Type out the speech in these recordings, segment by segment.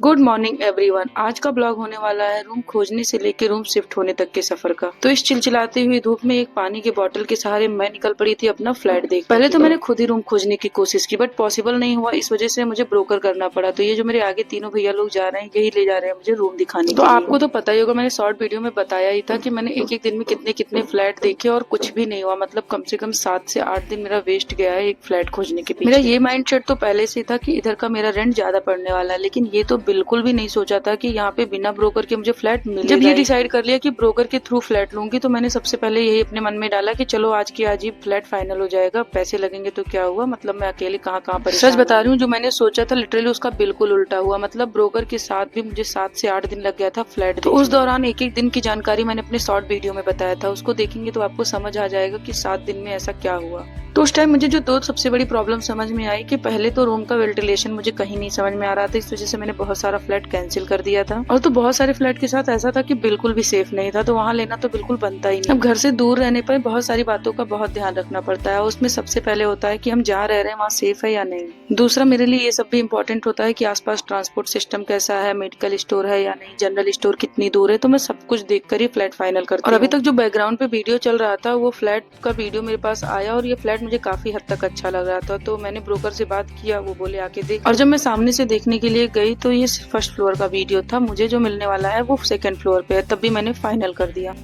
Good morning everyone. आज का blog होने वाला है रूम खोजने से लेकर रूम शिफ्ट होने तक के सफर का। तो इस चिलचिलाती हुई धूप में एक पानी की बोतल के सहारे मैं निकल पड़ी थी अपना फ्लैट देख। पहले तो मैंने खुद ही रूम खोजने की कोशिश की बट पॉसिबल नहीं हुआ, इस वजह से मुझे ब्रोकर करना पड़ा। तो ये जो मेरे आगे तीनों भैया लोग जा रहे हैं यही ले जा रहे हैं मुझे रूम दिखाने के लिए। आपको तो पता ही होगा, मैंने शॉर्ट वीडियो में बताया ही था कि मैंने एक एक दिन में कितने कितने फ्लैट देखे और कुछ भी नहीं हुआ। मतलब कम से कम 7 से 8 दिन मेरा वेस्ट गया है एक फ्लैट खोजने के पीछे। मेरा ये माइंडसेट तो पहले से था कि इधर का मेरा रेंट ज्यादा पड़ने वाला है, लेकिन ये तो बिल्कुल भी नहीं सोचा था कि यहाँ पे बिना ब्रोकर के मुझे फ्लैट मिलेगा। जब ये डिसाइड कर लिया कि ब्रोकर के थ्रू फ्लैट लूंगी तो मैंने सबसे पहले यही अपने मन में डाला कि चलो आज की आज ही फ्लैट फाइनल हो जाएगा, पैसे लगेंगे तो क्या हुआ, मतलब मैं अकेले कहाँ कहाँ पर। सच बता रही हूँ, जो मैंने सोचा था लिटरली उसका बिल्कुल उल्टा हुआ। मतलब ब्रोकर के साथ भी मुझे 7 से 8 दिन लग गया था फ्लैट। तो उस दौरान एक एक दिन की जानकारी मैंने अपने शॉर्ट वीडियो में बताया था, उसको देखेंगे तो आपको समझ आ जाएगा कि 7 दिन में ऐसा क्या हुआ। तो उस टाइम मुझे जो दो सबसे बड़ी प्रॉब्लम समझ में आई कि पहले तो रूम का वेंटिलेशन मुझे कहीं नहीं समझ में आ रहा था, इस वजह से मैंने बहुत सारा फ्लैट कैंसिल कर दिया था। और तो बहुत सारे फ्लैट के साथ ऐसा था कि बिल्कुल भी सेफ नहीं था, तो वहाँ लेना तो बिल्कुल बनता ही नहीं। अब घर से दूर रहने पर बहुत सारी बातों का बहुत ध्यान रखना पड़ता है। उसमें सबसे पहले होता है कि हम जहाँ रह रहे हैं वहाँ सेफ है या नहीं। दूसरा मेरे लिए ये सब भी इम्पोर्टेंट होता है कि आसपास ट्रांसपोर्ट सिस्टम कैसा है, मेडिकल स्टोर है या नहीं, जनरल स्टोर कितनी दूर है। तो मैं सब कुछ देख कर ही फ्लैट फाइनल करती हूँ। और अभी तक जो बैकग्राउंड पे वीडियो चल रहा था वो फ्लैट का वीडियो मेरे पास आया और ये फ्लैट मुझे काफी हद तक अच्छा लग रहा था। तो मैंने ब्रोकर से बात किया, वो बोले आके देख। और जब मैं सामने से देखने के लिए गई तो ये फर्स्ट फ्लोर का वीडियो था, मुझे जो मिलने वाला है वो सेकंड फ्लोर पे है। तब भी मैंने फाइनल कर दिया।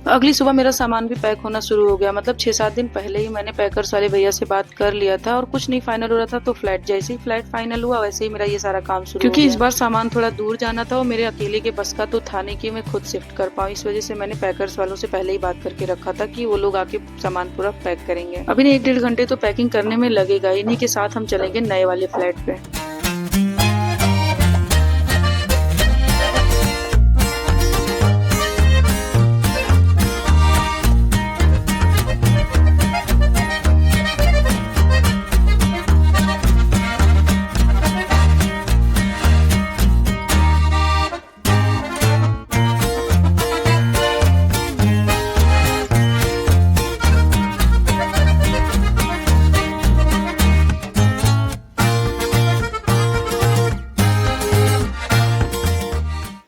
अगली सुबह मेरा सामान भी पैक होना शुरू हो गया। मतलब 6-7 दिन पहले ही मैंने पैकर्स वाले भैया से बात कर लिया था और कुछ नहीं फाइनल हो रहा था। तो फ्लैट जैसे ही फ्लैट फाइनल हुआ वैसे ही मेरा ये सारा काम शुरू, क्योंकि इस बार सामान थोड़ा दूर जाना था और मेरे अकेले के बस का तो था नहीं कि मैं खुद शिफ्ट कर पाऊँ। इस वजह से मैंने पैकर्स वालों से पहले ही बात करके रखा था कि वो लोग आके सामान पूरा पैक करेंगे। अभी 1-1.5 घंटे तो पैकिंग करने में लगेगा। इन्हीं के साथ हम चलेंगे नए वाले फ्लैट पे।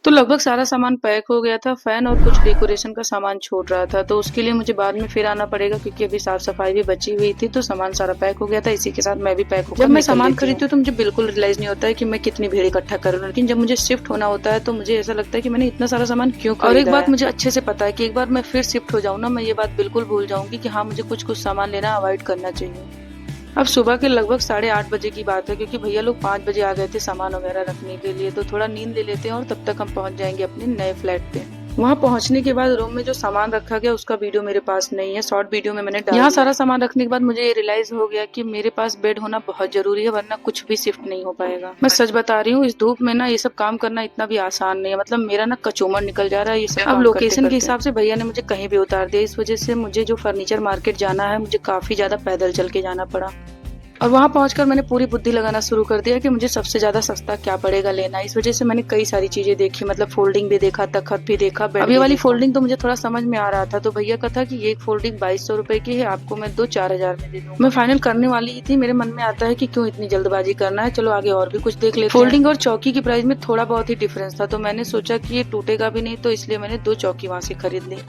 तो लगभग सारा सामान पैक हो गया था। फैन और कुछ डेकोरेशन का सामान छोड़ रहा था, तो उसके लिए मुझे बाद में फिर आना पड़ेगा क्योंकि अभी साफ सफाई भी बची हुई थी। तो सामान सारा पैक हो गया था, इसी के साथ मैं भी पैक हो। जब मैं सामान खरीदती हूँ तो मुझे बिल्कुल रियलाइज नहीं होता है कि मैं कितनी भीड़ इकट्ठा कर रही हूँ, लेकिन जब मुझे शिफ्ट होना होता है तो मुझे ऐसा लगता है कि मैंने इतना सारा सामान क्यों खरीदा। और एक बात मुझे अच्छे से पता है कि एक बार मैं फिर शिफ्ट हो जाऊँ ना, मैं ये बात बिल्कुल भूल जाऊंगी कि हाँ मुझे कुछ कुछ सामान लेना अवॉइड करना चाहिए। अब सुबह के लगभग 8:30 बजे की बात है, क्योंकि भैया लोग 5 बजे आ गए थे सामान वगैरह रखने के लिए। तो थोड़ा नींद ले लेते हैं और तब तक हम पहुंच जाएंगे अपने नए फ्लैट पे। वहां पहुंचने के बाद रूम में जो सामान रखा गया उसका वीडियो मेरे पास नहीं है, शॉर्ट वीडियो में मैंने डाल। यहाँ सारा सामान रखने के बाद मुझे ये रियलाइज हो गया कि मेरे पास बेड होना बहुत जरूरी है, वरना कुछ भी शिफ्ट नहीं हो पाएगा। मैं सच बता रही हूँ, इस धूप में ना ये सब काम करना इतना भी आसान नहीं है। मतलब मेरा ना कचूमर निकल जा रहा है ये सब। अब लोकेशन के हिसाब से भैया ने मुझे कहीं भी उतार दिया, इस वजह से मुझे जो फर्नीचर मार्केट जाना है मुझे काफी ज्यादा पैदल चल के जाना पड़ा। और वहां पहुंचकर मैंने पूरी बुद्धि लगाना शुरू कर दिया कि मुझे सबसे ज्यादा सस्ता क्या पड़ेगा लेना। इस वजह से मैंने कई सारी चीजें देखी, मतलब फोल्डिंग भी देखा, तखत भी देखा। अब ये वाली फोल्डिंग तो मुझे थोड़ा समझ में आ रहा था, तो भैया का था कि ये फोल्डिंग 2200 रुपए की है, आपको मैं 2-4 हजार में दे दूंगा। मैं फाइनल करने वाली ही थी, मेरे मन में आता है कि क्यों इतनी जल्दबाजी करना है, चलो आगे और भी कुछ देख लेते हैं। फोल्डिंग और चौकी की प्राइस में थोड़ा बहुत ही डिफरेंस था, तो मैंने सोचा कि ये टूटेगा भी नहीं, तो इसलिए मैंने 2 चौकी वहां से खरीद ली।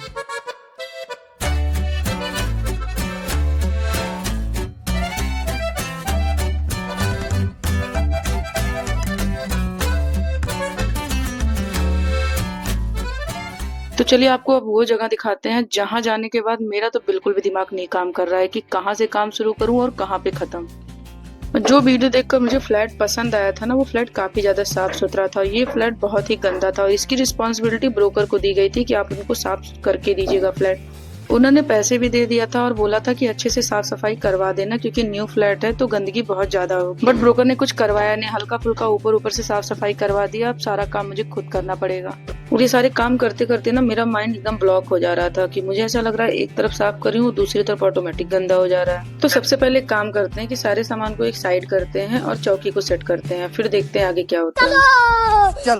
तो चलिए आपको अब वो जगह दिखाते हैं जहां जाने के बाद मेरा तो बिल्कुल भी दिमाग नहीं काम कर रहा है कि कहां से काम शुरू करूं और कहां पे खत्म। जो वीडियो देखकर मुझे फ्लैट पसंद आया था ना, वो फ्लैट काफी ज्यादा साफ सुथरा था। ये फ्लैट बहुत ही गंदा था और इसकी रिस्पॉन्सिबिलिटी ब्रोकर को दी गई थी कि आप उनको साफ करके दीजिएगा फ्लैट। उन्होंने पैसे भी दे दिया था और बोला था कि अच्छे से साफ सफाई करवा देना, क्योंकि न्यू फ्लैट है तो गंदगी बहुत ज्यादा होगी। बट ब्रोकर ने कुछ करवाया नहीं, हल्का फुल्का ऊपर ऊपर से साफ सफाई करवा दिया। अब सारा काम मुझे खुद करना पड़ेगा। और ये सारे काम करते करते ना मेरा माइंड एकदम ब्लॉक हो जा रहा था कि मुझे ऐसा लग रहा है एक तरफ साफ कर रही हूँ, दूसरी तरफ ऑटोमेटिक गंदा हो जा रहा है। तो सबसे पहले काम करते हैं कि सारे सामान को एक साइड करते हैं और चौकी को सेट करते हैं, फिर देखते हैं आगे क्या होता है।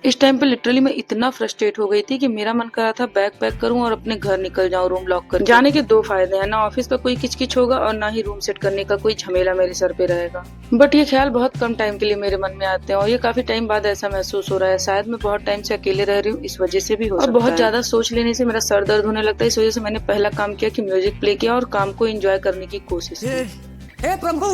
इस टाइम पे लिटरली मैं इतना फ्रस्ट्रेट हो गई थी कि मेरा मन कर रहा था बैग पैक करूं और अपने घर निकल जाऊं रूम लॉक कर। जाने के दो फायदे हैं, ना ऑफिस का कोई किचकिच होगा और ना ही रूम सेट करने का कोई झमेला मेरे सर पे रहेगा। बट ये ख्याल बहुत कम टाइम के लिए मेरे मन में आते हैं और ये काफी टाइम बाद ऐसा महसूस हो रहा है। शायद मैं बहुत टाइम से अकेले रह रही हूँ, इस वजह से भी हो सकता है। और बहुत ज्यादा सोच लेने से मेरा सर दर्द होने लगता है। इस वजह से मैंने पहला काम किया कि म्यूजिक प्ले किया और काम को एंजॉय करने की कोशिश की। हे प्रभु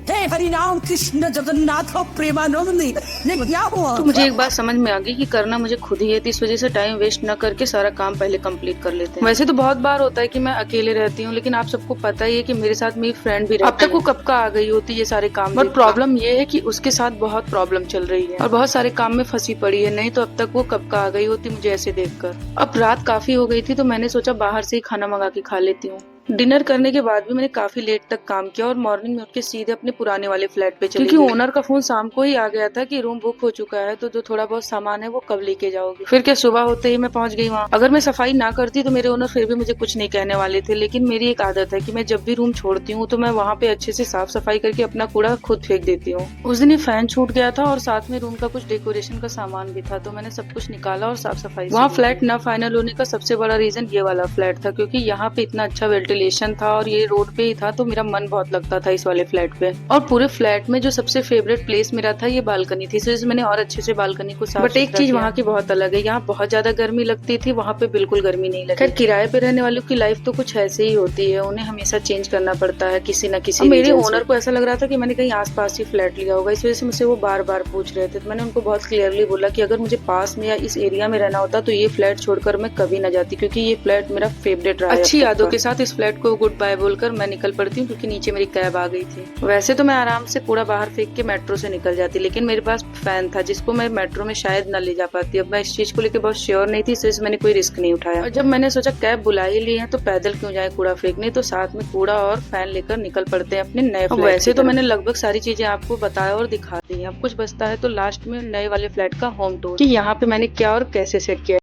हे हरिनाम कृष्ण जगन्नाथ प्रेमानंद क्या हुआ? तो मुझे एक बात समझ में आ गई कि करना मुझे खुद ही है, तो इस वजह से टाइम वेस्ट न करके सारा काम पहले कंप्लीट कर लेते हैं। वैसे तो बहुत बार होता है कि मैं अकेले रहती हूँ, लेकिन आप सबको पता ही है कि मेरे साथ मेरी फ्रेंड भी रहती है। अब तक वो कब का आ गई होती है ये सारे काम, बट प्रॉब्लम ये है कि उसके साथ बहुत प्रॉब्लम चल रही है और बहुत सारे काम में फंसी पड़ी है, नहीं तो अब तक वो कब का आ गई होती मुझे ऐसे देखकर। अब रात काफी हो गई थी तो मैंने सोचा बाहर से ही खाना मंगा के खा लेती हूँ। डिनर करने के बाद भी मैंने काफी लेट तक काम किया और मॉर्निंग में उठ के सीधे अपने पुराने वाले फ्लैट पे चली, क्योंकि ओनर का फोन शाम को ही आ गया था कि रूम बुक हो चुका है, तो जो थोड़ा बहुत सामान है वो कब लेके जाओगे। फिर क्या सुबह होते ही मैं पहुंच गई वहाँ। अगर मैं सफाई ना करती तो मेरे ओनर फिर भी मुझे कुछ नहीं कहने वाले थे, लेकिन मेरी एक आदत है कि मैं जब भी रूम छोड़ती हूँ तो मैं वहाँ पे अच्छे से साफ सफाई करके अपना कूड़ा खुद फेंक देती हूँ। उस दिन ये फैन छूट गया था और साथ में रूम का कुछ डेकोरेशन का सामान भी था, तो मैंने सब कुछ निकाला और साफ सफाई। वहाँ फ्लैट न फाइनल होने का सबसे बड़ा रीजन ये वाला फ्लैट था, क्योंकि यहाँ पे इतना अच्छा वेंटिलेशन था और रोड पे ही था, तो मेरा मन बहुत लगता था इस वाले फ्लैट पे। और पूरे फ्लैट में जो सबसे फेवरेट प्लेस मेरा था ये बालकनी थी, इसलिए मैंने और अच्छे से बालकनी को साफ। बट एक चीज वहाँ की बहुत अलग है, यहाँ बहुत ज्यादा गर्मी लगती थी, वहाँ पे बिल्कुल गर्मी नहीं लगती। खैर किराए पे रहने वालों की लाइफ तो कुछ ऐसे ही होती है, उन्हें हमेशा चेंज करना पड़ता है किसी न किसी। मेरे ओनर को ऐसा लग रहा था कि मैंने कहीं आस पास ही फ्लैट लिया होगा, इस वजह से मुझसे वो बार बार पूछ रहे थे। तो मैंने उनको बहुत क्लियरली बोला कि अगर मुझे पास में या इस एरिया में रहना होता तो ये फ्लैट छोड़कर मैं कभी न जाती, क्योंकि ये फ्लैट मेरा फेवरेट रहा है। अच्छी यादों के साथ इस फ्लैट को गुड बाय बोलकर मैं निकल पड़ती हूँ, क्योंकि नीचे मेरी कैब आ गई थी। वैसे तो मैं आराम से कूड़ा बाहर फेंक के मेट्रो से निकल जाती, लेकिन मेरे पास फैन था जिसको मैं मेट्रो में शायद न ले जा पाती। अब मैं इस चीज को लेकर बहुत श्योर नहीं थी, इसलिए मैंने कोई रिस्क नहीं उठाया। और जब मैंने सोचा कैब बुला ही ली है तो पैदल क्यों जाए कूड़ा फेंकने, तो साथ में कूड़ा और फैन लेकर निकल पड़ते हैं अपने नए फ्लैट। वैसे तो मैंने लगभग सारी चीजें आपको बताया और दिखा दी। अब कुछ बचता है तो लास्ट में नए वाले फ्लैट का होम टूर, कि यहाँ पे मैंने क्या और कैसे सेट किया।